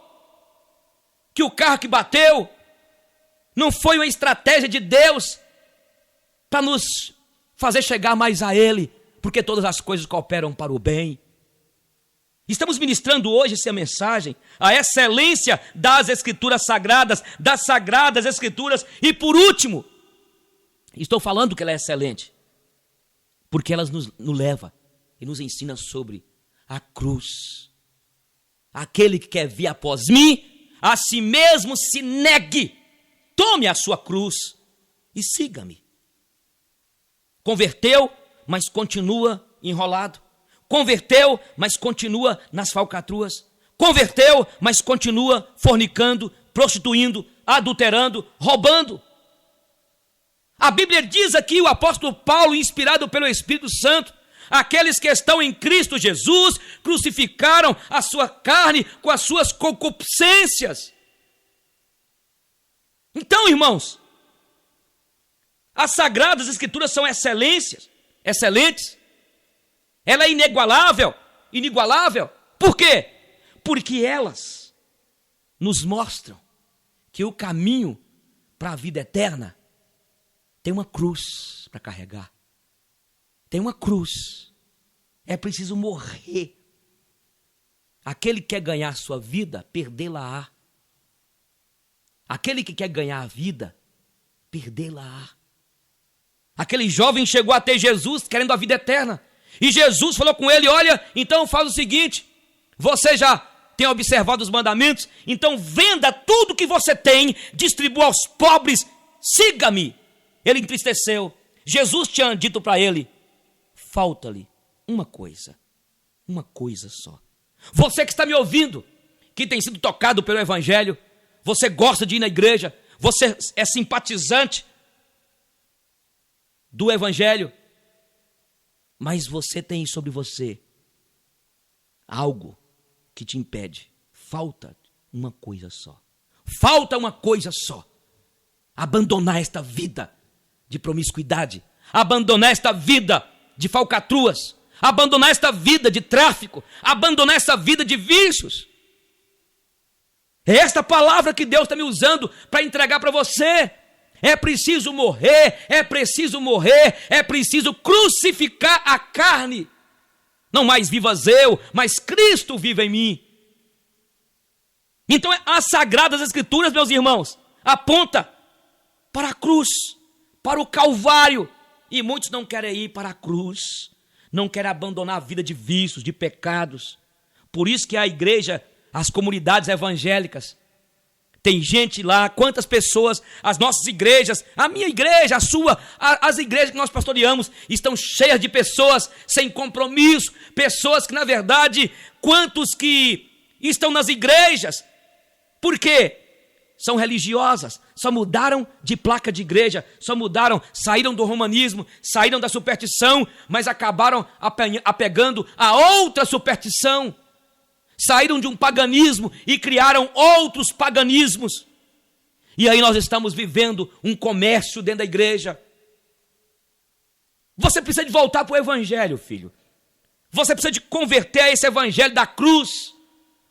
[SPEAKER 1] que o carro que bateu não foi uma estratégia de Deus para nos fazer chegar mais a Ele, porque todas as coisas cooperam para o bem? Estamos ministrando hoje essa mensagem, a excelência das Escrituras Sagradas, das Sagradas Escrituras. E por último, estou falando que ela é excelente, porque ela nos leva e nos ensina sobre a cruz. Aquele que quer vir após mim, a si mesmo se negue, tome a sua cruz e siga-me. Converteu, mas continua enrolado. Converteu, mas continua nas falcatruas. Converteu, mas continua fornicando, prostituindo, adulterando, roubando. A Bíblia diz aqui, o apóstolo Paulo, inspirado pelo Espírito Santo, aqueles que estão em Cristo Jesus crucificaram a sua carne com as suas concupiscências. Então, irmãos, as Sagradas Escrituras são excelentes. Ela é inigualável. Por quê? Porque elas nos mostram que o caminho para a vida eterna tem uma cruz para carregar. Tem uma cruz. É preciso morrer. Aquele que quer ganhar sua vida, perdê-la-á. Aquele que quer ganhar a vida, perdê-la-á. Aquele jovem chegou até Jesus querendo a vida eterna. E Jesus falou com ele: olha, então faz o seguinte, você já tem observado os mandamentos? Então venda tudo que você tem, distribua aos pobres, siga-me. Ele entristeceu. Jesus tinha dito para ele: falta-lhe uma coisa só. Você que está me ouvindo, que tem sido tocado pelo Evangelho, você gosta de ir na igreja, você é simpatizante do Evangelho, mas você tem sobre você algo que te impede. Falta uma coisa só. Falta uma coisa só. Abandonar esta vida de promiscuidade, abandonar esta vida de falcatruas, abandonar esta vida de tráfico, abandonar esta vida de vícios. É esta palavra que Deus está me usando para entregar para você. É preciso morrer, é preciso crucificar a carne. Não mais vivas eu, mas Cristo vive em mim. Então as Sagradas Escrituras, meus irmãos, aponta para a cruz, para o Calvário. E muitos não querem ir para a cruz, não querem abandonar a vida de vícios, de pecados. Por isso que a igreja, as comunidades evangélicas, tem gente lá, quantas pessoas, as nossas igrejas, a minha igreja, a sua, as igrejas que nós pastoreamos, estão cheias de pessoas sem compromisso, pessoas que na verdade, quantos que estão nas igrejas, por quê? São religiosas, só mudaram de placa de igreja, saíram do romanismo, saíram da superstição, mas acabaram apegando a outra superstição. Saíram de um paganismo e criaram outros paganismos. E aí nós estamos vivendo um comércio dentro da igreja. Você precisa de voltar para o Evangelho, filho. Você precisa de converter a esse Evangelho da cruz.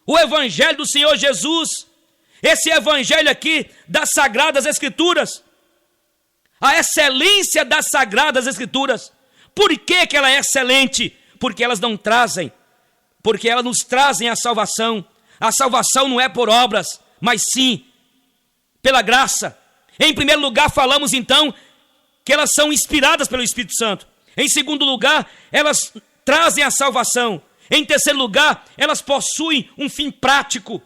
[SPEAKER 1] O Evangelho do Senhor Jesus. Esse Evangelho aqui das Sagradas Escrituras. A excelência das Sagradas Escrituras. Por que ela é excelente? Porque elas não trazem. Porque elas nos trazem a salvação. A salvação não é por obras, mas sim pela graça. Em primeiro lugar, falamos então que elas são inspiradas pelo Espírito Santo. Em segundo lugar, elas trazem a salvação. Em terceiro lugar, elas possuem um fim prático.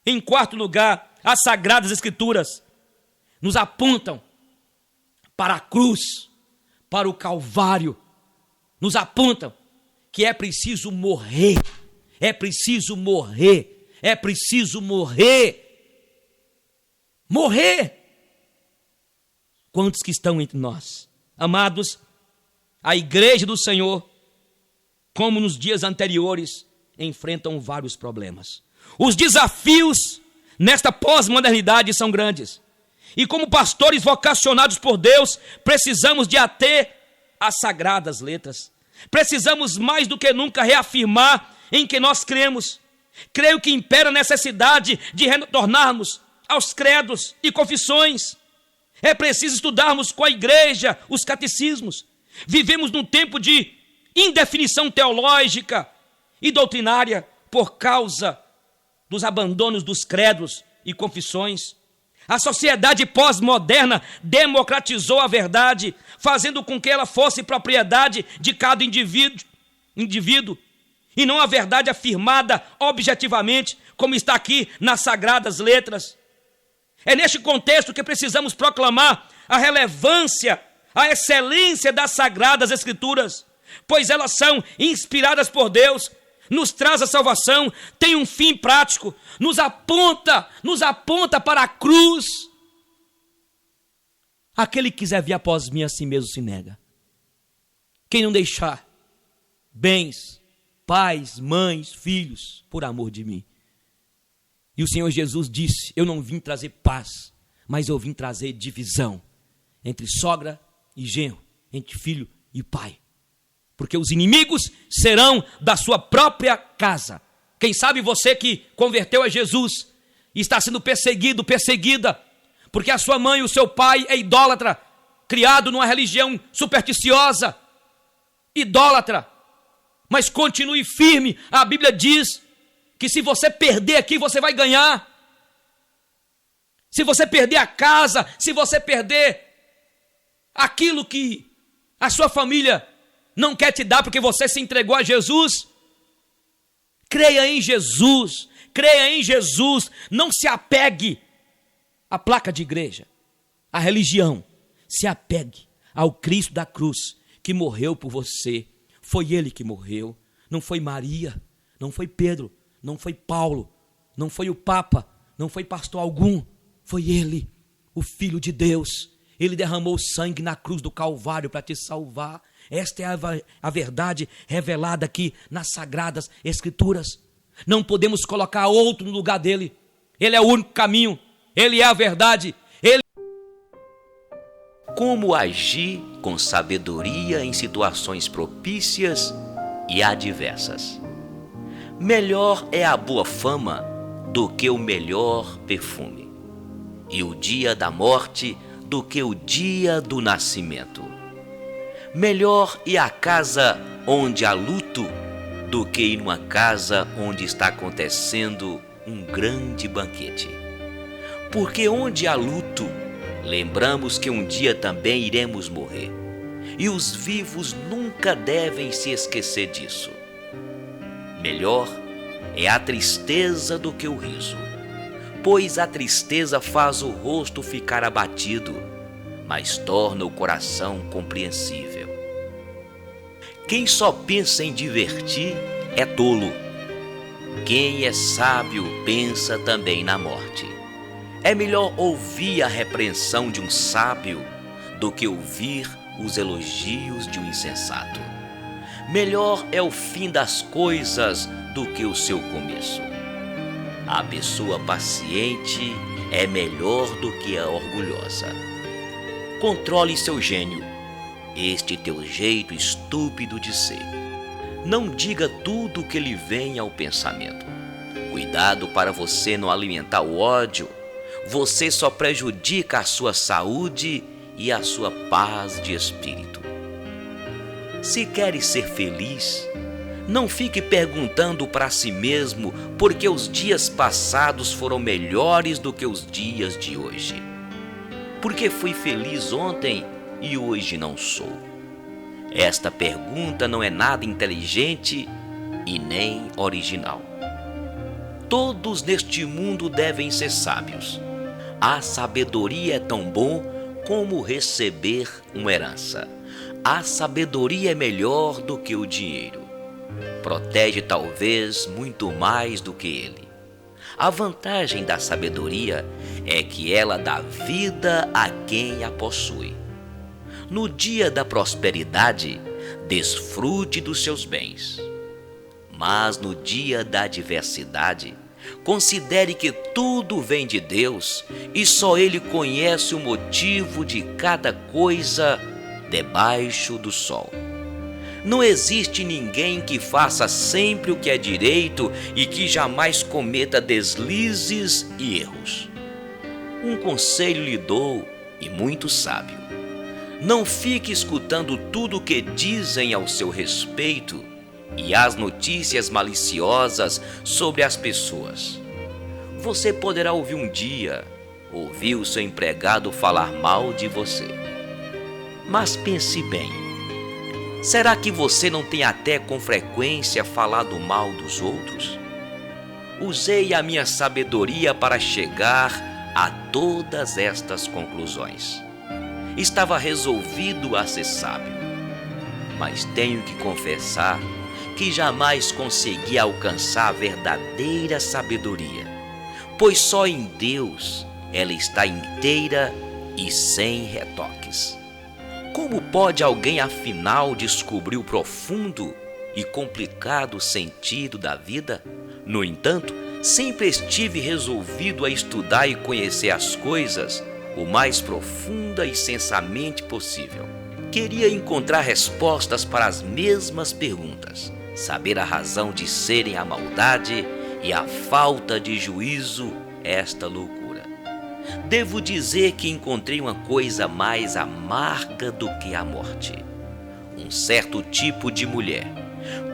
[SPEAKER 1] Em quarto lugar, as Sagradas Escrituras nos apontam para a cruz, para o Calvário. Nos apontam que é preciso morrer, Morrer. Quantos que estão entre nós? Amados, a igreja do Senhor, como nos dias anteriores, enfrentam vários problemas. Os desafios nesta pós-modernidade são grandes. E como pastores vocacionados por Deus, precisamos de ater às sagradas letras. Precisamos mais do que nunca reafirmar em que nós cremos. Creio que impera a necessidade de retornarmos aos credos e confissões. É preciso estudarmos com a igreja os catecismos. Vivemos num tempo de indefinição teológica e doutrinária por causa dos abandonos dos credos e confissões. A sociedade pós-moderna democratizou a verdade, fazendo com que ela fosse propriedade de cada indivíduo, e não a verdade afirmada objetivamente, como está aqui nas sagradas letras. É neste contexto que precisamos proclamar a relevância, a excelência das sagradas escrituras, pois elas são inspiradas por Deus, nos traz a salvação, tem um fim prático, nos aponta para a cruz. Aquele que quiser vir após mim, a si mesmo se nega. Quem não deixar bens, pais, mães, filhos, por amor de mim. E o Senhor Jesus disse: eu não vim trazer paz, mas eu vim trazer divisão entre sogra e genro, entre filho e pai. Porque os inimigos serão da sua própria casa. Quem sabe você que converteu a Jesus e está sendo perseguido, perseguida, porque a sua mãe e o seu pai é idólatra, criado numa religião supersticiosa, idólatra. Mas continue firme, a Bíblia diz que se você perder aqui, você vai ganhar. Se você perder a casa, se você perder aquilo que a sua família não quer te dar porque você se entregou a Jesus, creia em Jesus, não se apegue à placa de igreja, à religião, se apegue ao Cristo da cruz, que morreu por você. Foi Ele que morreu, não foi Maria, não foi Pedro, não foi Paulo, não foi o Papa, não foi pastor algum, foi Ele, o Filho de Deus. Ele derramou sangue na cruz do Calvário para te salvar. Esta é a verdade revelada aqui nas Sagradas Escrituras. Não podemos colocar outro no lugar dele. Ele é o único caminho, Ele é a verdade.
[SPEAKER 2] Como agir com sabedoria em situações propícias e adversas? Melhor é a boa fama do que o melhor perfume, e o dia da morte do que o dia do nascimento. Melhor ir à casa onde há luto do que ir numa casa onde está acontecendo um grande banquete. Porque onde há luto, lembramos que um dia também iremos morrer, e os vivos nunca devem se esquecer disso. Melhor é a tristeza do que o riso, pois a tristeza faz o rosto ficar abatido, mas torna o coração compreensível. Quem só pensa em divertir é tolo. Quem é sábio pensa também na morte. É melhor ouvir a repreensão de um sábio do que ouvir os elogios de um insensato. Melhor é o fim das coisas do que o seu começo. A pessoa paciente é melhor do que a orgulhosa. Controle seu gênio, este teu jeito estúpido de ser. Não diga tudo o que lhe vem ao pensamento. Cuidado para você não alimentar o ódio. Você só prejudica a sua saúde e a sua paz de espírito. Se queres ser feliz, não fique perguntando para si mesmo porque os dias passados foram melhores do que os dias de hoje. Porque fui feliz ontem e hoje não sou. Esta pergunta não é nada inteligente e nem original. Todos neste mundo devem ser sábios. A sabedoria é tão bom como receber uma herança. A sabedoria é melhor do que o dinheiro. Protege talvez muito mais do que ele. A vantagem da sabedoria é que ela dá vida a quem a possui. No dia da prosperidade, desfrute dos seus bens. Mas no dia da adversidade, considere que tudo vem de Deus e só Ele conhece o motivo de cada coisa debaixo do sol. Não existe ninguém que faça sempre o que é direito e que jamais cometa deslizes e erros. Um conselho lhe dou, e muito sábio: não fique escutando tudo o que dizem ao seu respeito e as notícias maliciosas sobre as pessoas. Você poderá ouvir um dia, ouvir o seu empregado falar mal de você. Mas pense bem, será que você não tem até com frequência falado mal dos outros? Usei a minha sabedoria para chegar a todas estas conclusões. Estava resolvido a ser sábio, mas tenho que confessar que jamais consegui alcançar a verdadeira sabedoria, pois só em Deus ela está inteira e sem retoques. Como pode alguém afinal descobrir o profundo e complicado sentido da vida? No entanto, sempre estive resolvido a estudar e conhecer as coisas o mais profunda e sensamente possível. Queria encontrar respostas para as mesmas perguntas, saber a razão de serem a maldade e a falta de juízo, esta loucura. Devo dizer que encontrei uma coisa mais amarga do que a morte: um certo tipo de mulher,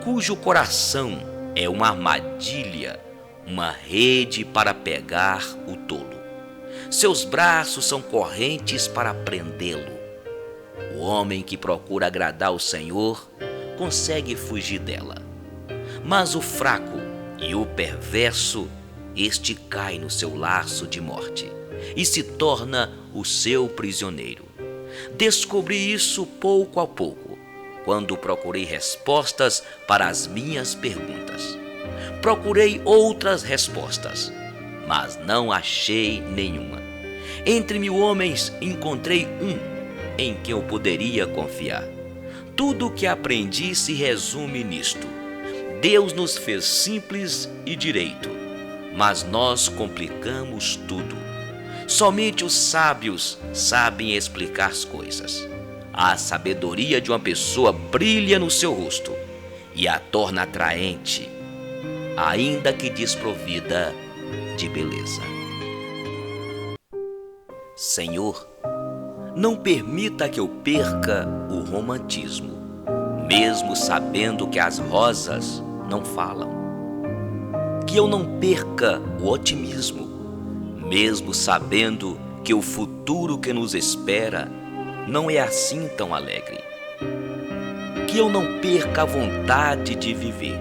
[SPEAKER 2] cujo coração é uma armadilha, uma rede para pegar o tolo. Seus braços são correntes para prendê-lo. O homem que procura agradar o Senhor consegue fugir dela. Mas o fraco e o perverso, este cai no seu laço de morte e se torna o seu prisioneiro. Descobri isso pouco a pouco, quando procurei respostas para as minhas perguntas. Procurei outras respostas, mas não achei nenhuma. Entre 1000 homens encontrei um em quem eu poderia confiar. Tudo o que aprendi se resume nisto: Deus nos fez simples e direito, mas nós complicamos tudo. Somente os sábios sabem explicar as coisas. A sabedoria de uma pessoa brilha no seu rosto e a torna atraente, ainda que desprovida de beleza. Senhor, não permita que eu perca o romantismo, mesmo sabendo que as rosas não falam. Que eu não perca o otimismo, mesmo sabendo que o futuro que nos espera não é assim tão alegre. Que eu não perca a vontade de viver,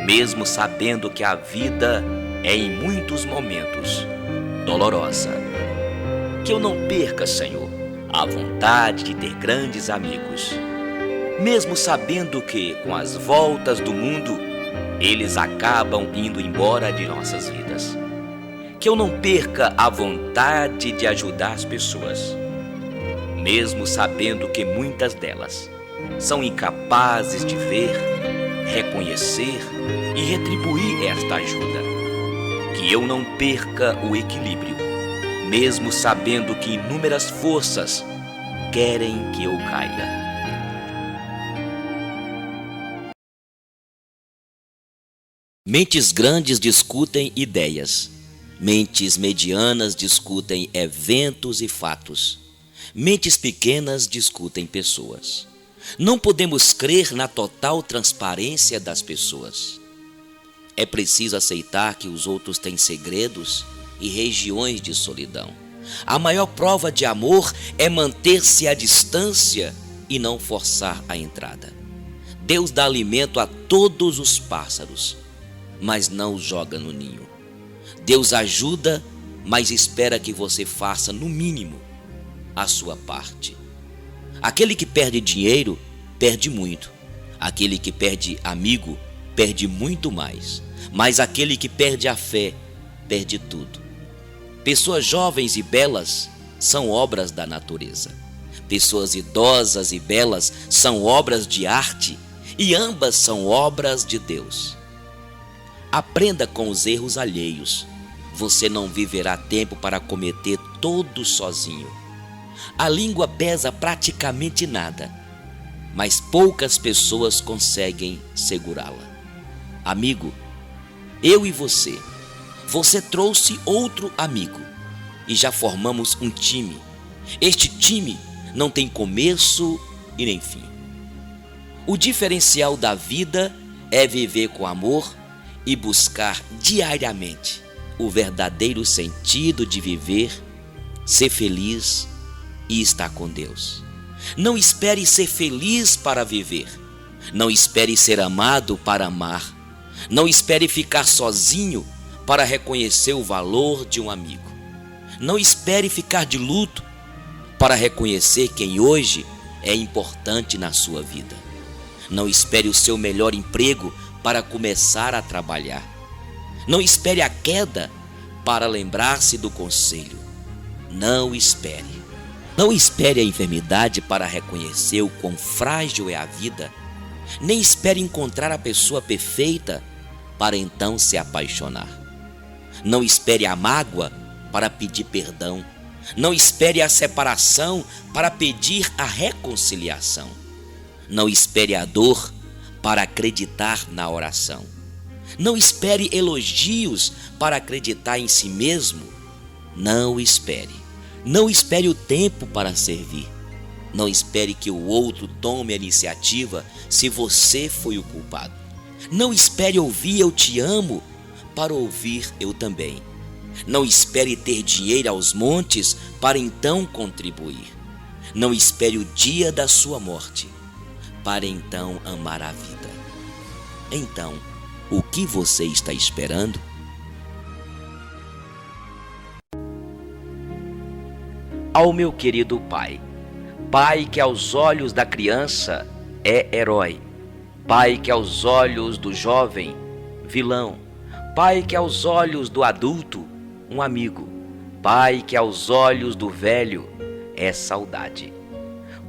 [SPEAKER 2] mesmo sabendo que a vida é em muitos momentos dolorosa. Que eu não perca, Senhor, a vontade de ter grandes amigos, mesmo sabendo que, com as voltas do mundo, eles acabam indo embora de nossas vidas. Que eu não perca a vontade de ajudar as pessoas, mesmo sabendo que muitas delas são incapazes de ver, reconhecer e retribuir esta ajuda. Que eu não perca o equilíbrio, mesmo sabendo que inúmeras forças querem que eu caia. Mentes grandes discutem ideias. Mentes medianas discutem eventos e fatos. Mentes pequenas discutem pessoas. Não podemos crer na total transparência das pessoas. É preciso aceitar que os outros têm segredos e regiões de solidão. A maior prova de amor é manter-se à distância e não forçar a entrada. Deus dá alimento a todos os pássaros, mas não os joga no ninho. Deus ajuda, mas espera que você faça, no mínimo, a sua parte. Aquele que perde dinheiro, perde muito. Aquele que perde amigo, perde muito mais. Mas aquele que perde a fé, perde tudo. Pessoas jovens e belas são obras da natureza. Pessoas idosas e belas são obras de arte, e ambas são obras de Deus. Aprenda com os erros alheios. Você não viverá tempo para cometer todos sozinho. A língua pesa praticamente nada, mas poucas pessoas conseguem segurá-la. Amigo, eu e você trouxe outro amigo e já formamos um time. Este time não tem começo e nem fim. O diferencial da vida é viver com amor e buscar diariamente o verdadeiro sentido de viver, ser feliz e estar com Deus. Não espere ser feliz para viver. Não espere ser amado para amar. Não espere ficar sozinho para reconhecer o valor de um amigo. Não espere ficar de luto para reconhecer quem hoje é importante na sua vida. Não espere o seu melhor emprego para começar a trabalhar. Não espere a queda para lembrar-se do conselho. Não espere. Não espere a enfermidade para reconhecer o quão frágil é a vida. Nem espere encontrar a pessoa perfeita para então se apaixonar. Não espere a mágoa para pedir perdão. Não espere a separação para pedir a reconciliação. Não espere a dor para acreditar na oração. Não espere elogios para acreditar em si mesmo. Não espere. Não espere o tempo para servir. Não espere que o outro tome a iniciativa se você foi o culpado. Não espere ouvir "eu te amo" para ouvir "eu também". Não espere ter dinheiro aos montes para então contribuir. Não espere o dia da sua morte para então amar a vida. Então, o que você está esperando? Ao meu querido pai, pai que aos olhos da criança é herói, pai que aos olhos do jovem, vilão, pai que aos olhos do adulto, um amigo, pai que aos olhos do velho é saudade.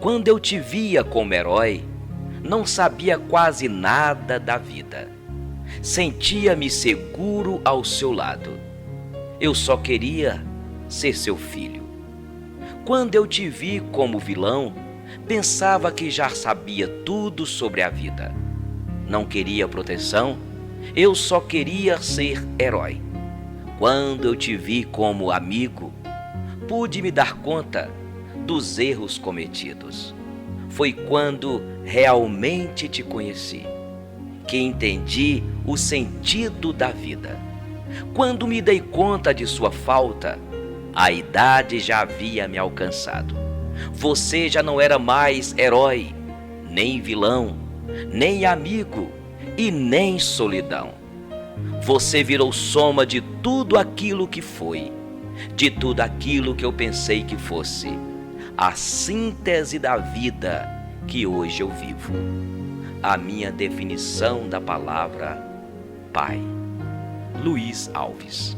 [SPEAKER 2] Quando eu te via como herói, não sabia quase nada da vida. Sentia-me seguro ao seu lado. Eu só queria ser seu filho. Quando eu te vi como vilão, pensava que já sabia tudo sobre a vida. Não queria proteção, eu só queria ser herói. Quando eu te vi como amigo, pude me dar conta dos erros cometidos. Foi quando realmente te conheci que entendi o sentido da vida. Quando me dei conta de sua falta, a idade já havia me alcançado. Você já não era mais herói, nem vilão, nem amigo e nem solidão. Você virou soma de tudo aquilo que foi, de tudo aquilo que eu pensei que fosse, a síntese da vida que hoje eu vivo. A minha definição da palavra Pai. Luiz Alves.